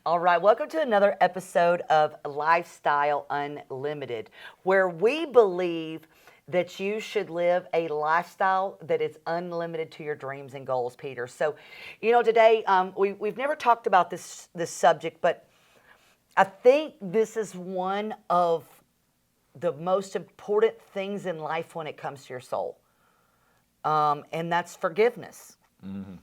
All right, welcome to another episode of Lifestyle Unlimited, where we believe that you should live a lifestyle that is unlimited to your dreams and goals, Peter. So, today we've never talked about this subject, but I think this is one of the most important things in life when it comes to your soul, and that's forgiveness. Mm-hmm.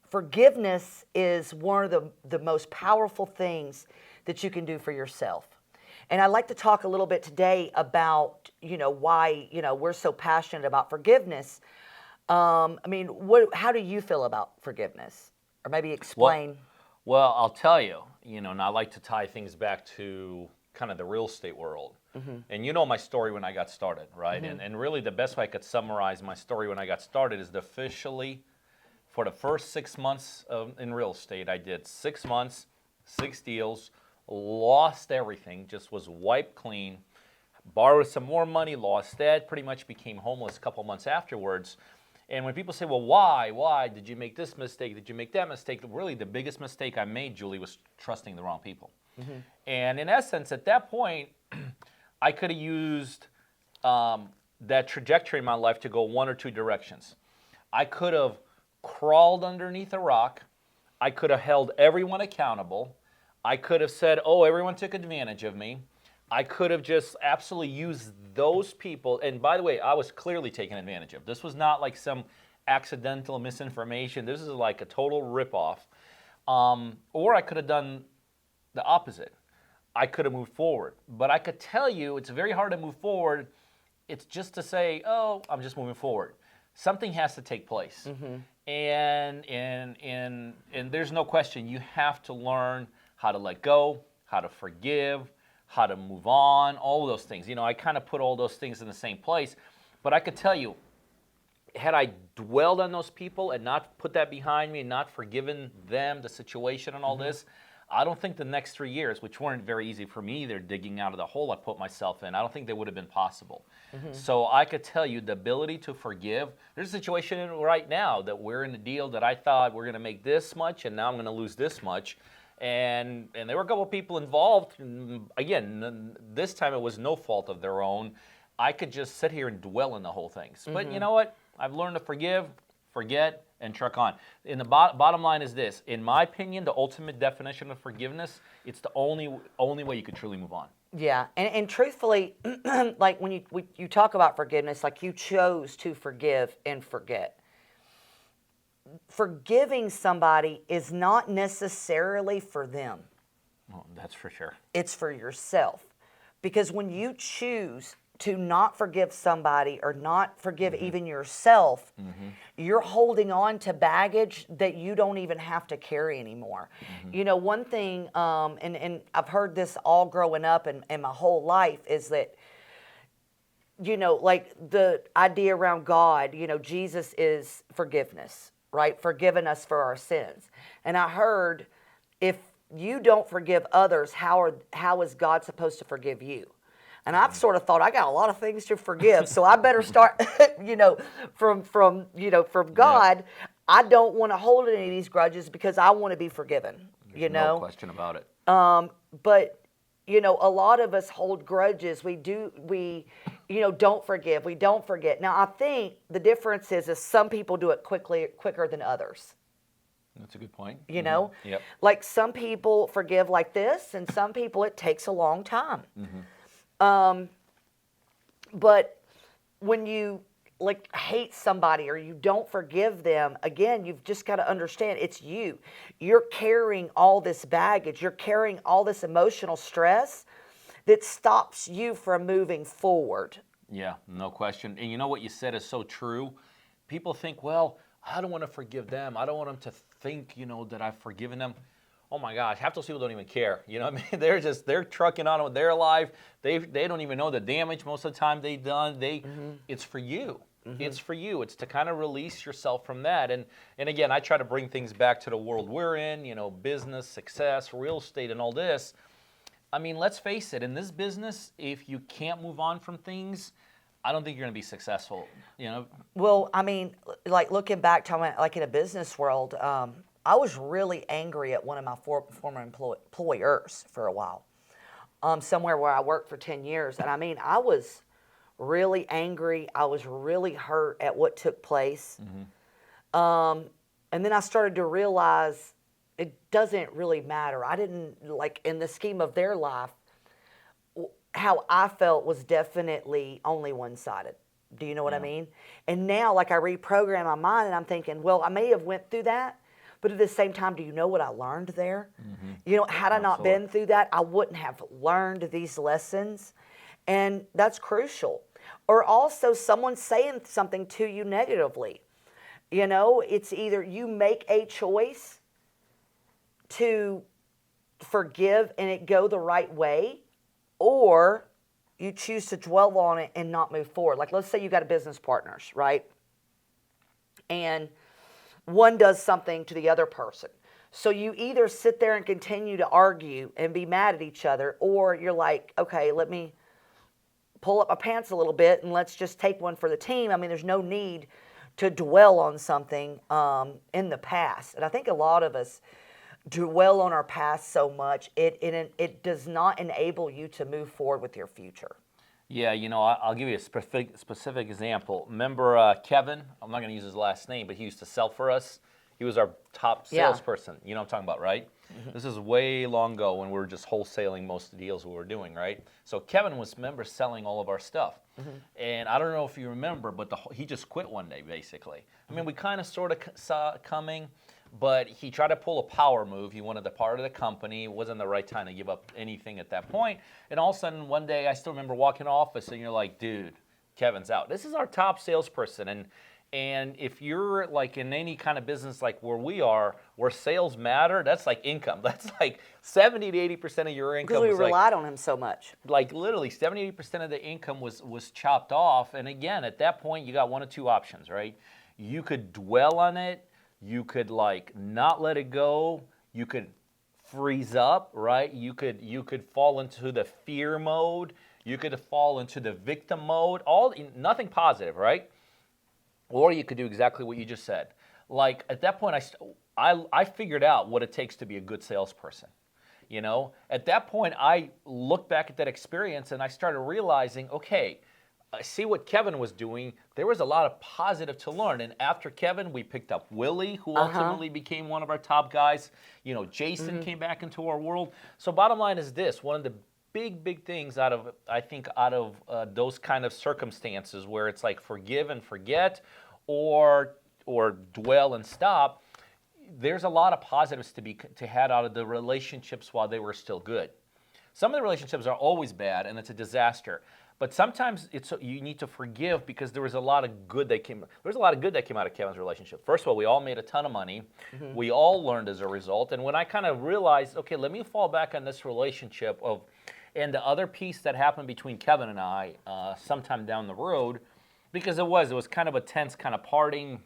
Forgiveness is one of the most powerful things that you can do for yourself. And I'd like to talk a little bit today about, why, we're so passionate about forgiveness. How do you feel about forgiveness? Or maybe explain. Well, I'll tell you, and I like to tie things back to kind of the real estate world. Mm-hmm. And you know my story when I got started, right? Mm-hmm. And really the best way I could summarize my story when I got started is for the first 6 months in real estate, I did 6 months, 6 deals, lost everything, just was wiped clean, borrowed some more money, lost that, pretty much became homeless a couple months afterwards. And when people say, well, why did you make this mistake? Did you make that mistake? Really, the biggest mistake I made, Julie, was trusting the wrong people. Mm-hmm. And in essence, at that point, I could have used that trajectory in my life to go one or two directions. I could have crawled underneath a rock. I could have held everyone accountable. I could have said, oh, everyone took advantage of me. I could have just absolutely used those people. And by the way, I was clearly taken advantage of. This was not like some accidental misinformation. This is like a total ripoff. Or I could have done the opposite. I could have moved forward. But I could tell you it's very hard to move forward. It's just to say, oh, I'm just moving forward. Something has to take place. Mm-hmm. And there's no question, you have to learn how to let go, how to forgive, how to move on, all of those things. I kind of put all those things in the same place. But I could tell you, had I dwelled on those people and not put that behind me and not forgiven them, the situation and all mm-hmm. this, I don't think the next 3 years, which weren't very easy for me either, digging out of the hole I put myself in, I don't think they would have been possible. Mm-hmm. So I could tell you the ability to forgive. There's a situation right now that we're in a deal that I thought we're going to make this much, and now I'm going to lose this much. And there were a couple of people involved. Again, this time it was no fault of their own. I could just sit here and dwell in the whole thing. Mm-hmm. But you know what? I've learned to forgive, forget, and truck on. And the bottom line is this. In my opinion, the ultimate definition of forgiveness, it's the only way you could truly move on. Yeah, and truthfully, like when you talk about forgiveness, like you chose to forgive and forget. Forgiving somebody is not necessarily for them. Well, that's for sure. It's for yourself. Because when you choose to not forgive somebody or not forgive mm-hmm. even yourself, mm-hmm. you're holding on to baggage that you don't even have to carry anymore. Mm-hmm. One thing, and I've heard this all growing up and my whole life, is that, like the idea around God, Jesus is forgiveness, right? Forgiving us for our sins. And I heard, if you don't forgive others, how is God supposed to forgive you? And I've sort of thought, I got a lot of things to forgive, so I better start, from God. Yeah. I don't want to hold any of these grudges because I want to be forgiven. There's no question about it. But a lot of us hold grudges. We don't forgive. We don't forget. Now, I think the difference is some people do it quicker than others. That's a good point. Mm-hmm. Yep. Like some people forgive like this, and some people it takes a long time. Mm-hmm. But when you hate somebody or you don't forgive them, again, you've just got to understand it's you. You're carrying all this baggage. You're carrying all this emotional stress that stops you from moving forward. Yeah, no question. And you know what you said is so true. People think, well, I don't want to forgive them. I don't want them to think, that I've forgiven them. Oh my gosh, half those people don't even care. You know what I mean? They're trucking on with their life. They don't even know the damage most of the time they've done. It's for you. It's for you. It's to kind of release yourself from that. And again, I try to bring things back to the world we're in, business, success, real estate, and all this. I mean, let's face it, in this business, if you can't move on from things, I don't think you're going to be successful, Well, I mean, like looking back to like in a business world, I was really angry at one of my former employers for a while, somewhere where I worked for 10 years. And I mean, I was really angry. I was really hurt at what took place. And then I started to realize it doesn't really matter. I didn't, like, in the scheme of their life, how I felt was definitely only one-sided. Do you know what I mean? And now, like, I reprogram my mind and I'm thinking, well, I may have went through that, but at the same time, do you know what I learned there? Had I not been through that, I wouldn't have learned these lessons. And that's crucial. Or also someone saying something to you negatively. It's either you make a choice to forgive and it go the right way, or you choose to dwell on it and not move forward. Like, let's say you got a business partners, right? And one does something to the other person. So you either sit there and continue to argue and be mad at each other, or you're like, okay, let me pull up my pants a little bit and let's just take one for the team. I mean, there's no need to dwell on something in the past. And I think a lot of us dwell on our past so much, it does not enable you to move forward with your future. Yeah, I'll give you a specific example. Remember Kevin? I'm not going to use his last name, but he used to sell for us. He was our top salesperson. You know what I'm talking about, right? This is way long ago when we were just wholesaling most of the deals we were doing, right? So Kevin was, remember, selling all of our stuff. And I don't know if you remember, but he just quit one day, basically. I mean, we kind of sort of saw it coming, but he tried to pull a power move. He wanted the part of the company. It wasn't the right time to give up anything at that point. And all of a sudden, one day, I still remember walking in the office, and you're like, dude, Kevin's out. This is our top salesperson. And if you're like in any kind of business like where we are, where sales matter, that's like income. That's like 70 to 80% of your income. Because we relied on him so much. Like literally 70, 80% of the income was chopped off. And again, at that point, you got one of two options, right? You could dwell on it. You could like not let it go. You could freeze up, right? You could fall into the fear mode. You could fall into the victim mode. Nothing positive, right? Or you could do exactly what you just said. Like at that point, I figured out what it takes to be a good salesperson. At that point, I looked back at that experience and I started realizing, okay, I see what Kevin was doing. There was a lot of positive to learn. And after Kevin, we picked up Willie, who ultimately became one of our top guys. Jason came back into our world. So bottom line is this: one of the big things out of those kind of circumstances where it's like forgive and forget or dwell and stop, there's a lot of positives to had out of the relationships while they were still good. Some of the relationships are always bad and it's a disaster, but sometimes you need to forgive because there was a lot of good that came out of Kevin's relationship. First of all, we all made a ton of money. We all learned as a result. And when I kind of realized, okay, let me fall back on this relationship and the other piece that happened between Kevin and I sometime down the road, because it was kind of a tense kind of parting.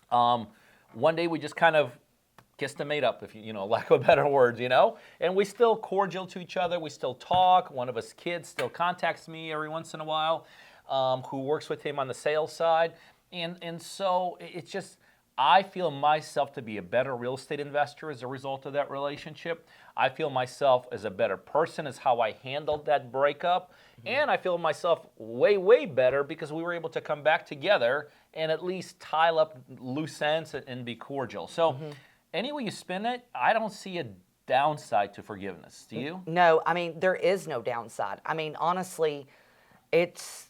One day we just kind of kissed and made up, if lack of better words, and we still cordial to each other. We still talk. One of us kids still contacts me every once in a while, who works with him on the sales side, and so it's just, I feel myself to be a better real estate investor as a result of that relationship. I feel myself as a better person as how I handled that breakup. And I feel myself way better because we were able to come back together and at least tie up loose ends and be cordial. So any way you spin it, I don't see a downside to forgiveness. Do you? No, I mean, there is no downside. I mean, honestly, it's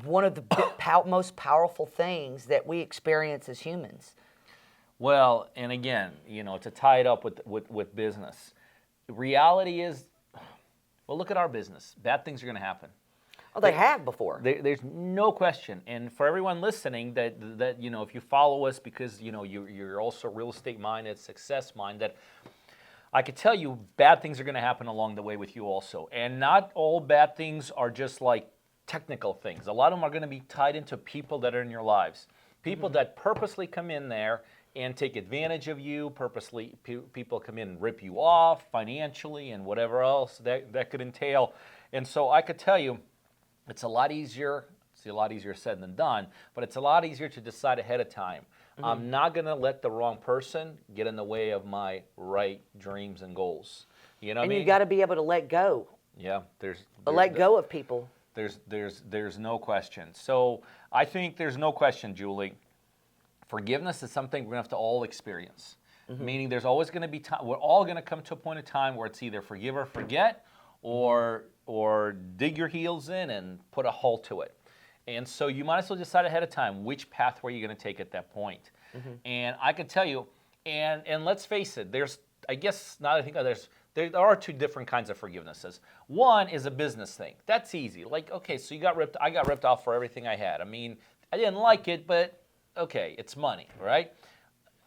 one of the most powerful things that we experience as humans. Well, and again, to tie it up with business, reality is, well, look at our business. Bad things are going to happen. Oh, they have before. There's no question. And for everyone listening, that if you follow us because you're also real estate minded, success minded, I could tell you bad things are going to happen along the way with you also. And not all bad things are just like technical things. A lot of them are going to be tied into people that are in your lives. People that purposely come in there and take advantage of you, purposely people come in and rip you off financially and whatever else that could entail. And so I could tell you, it's a lot easier said than done, but it's a lot easier to decide ahead of time. I'm not going to let the wrong person get in the way of my right dreams and goals. You know what I mean? And you got to be able to let go. Yeah, Let go of people. There's no question. So I think there's no question, Julie. Forgiveness is something we're going to have to all experience. Meaning there's always going to be time. We're all going to come to a point in time where it's either forgive or forget, or dig your heels in and put a halt to it. And so you might as well decide ahead of time which pathway you're going to take at that point. And I can tell you, and let's face it, I guess now that I think of it, there are two different kinds of forgivenesses. One is a business thing. That's easy. Like, okay, so I got ripped off for everything I had. I mean, I didn't like it, but okay, it's money, right?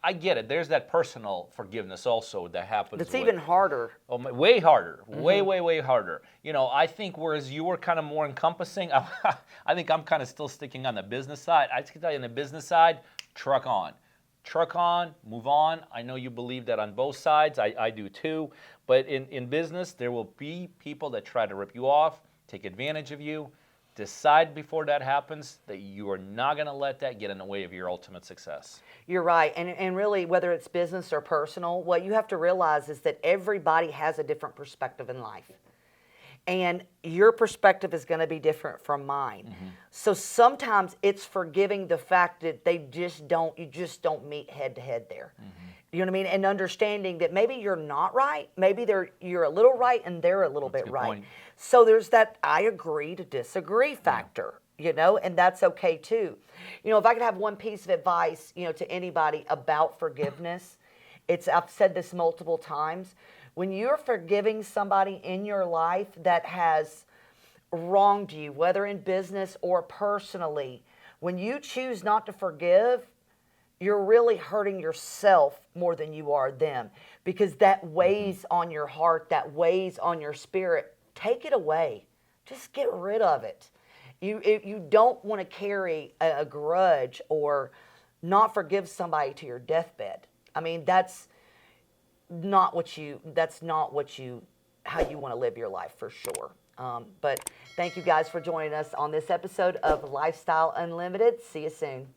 I get it. There's that personal forgiveness also that happens. It's even harder. Oh, way harder. Way harder. You know, I think whereas you were kind of more encompassing, I think I'm kind of still sticking on the business side. I can tell you on the business side, truck on, move on. I know you believe that on both sides. I do too. But in business, there will be people that try to rip you off, take advantage of you. Decide before that happens that you are not going to let that get in the way of your ultimate success. You're right. And really, whether it's business or personal, what you have to realize is that everybody has a different perspective in life. And your perspective is going to be different from mine. So sometimes it's forgiving the fact that you just don't meet head to head there. You know what I mean? And understanding that maybe you're not right. Maybe you're a little right and they're a little bit right. Point. So there's that I agree to disagree factor, you know, and that's okay too. You know, if I could have one piece of advice, you know, to anybody about forgiveness, I've said this multiple times. When you're forgiving somebody in your life that has wronged you, whether in business or personally, when you choose not to forgive, you're really hurting yourself more than you are them, because that weighs on your heart, that weighs on your spirit. Take it away. Just get rid of it. You don't want to carry a grudge or not forgive somebody to your deathbed. I mean, that's not how you want to live your life for sure. But thank you guys for joining us on this episode of Lifestyle Unlimited. See you soon.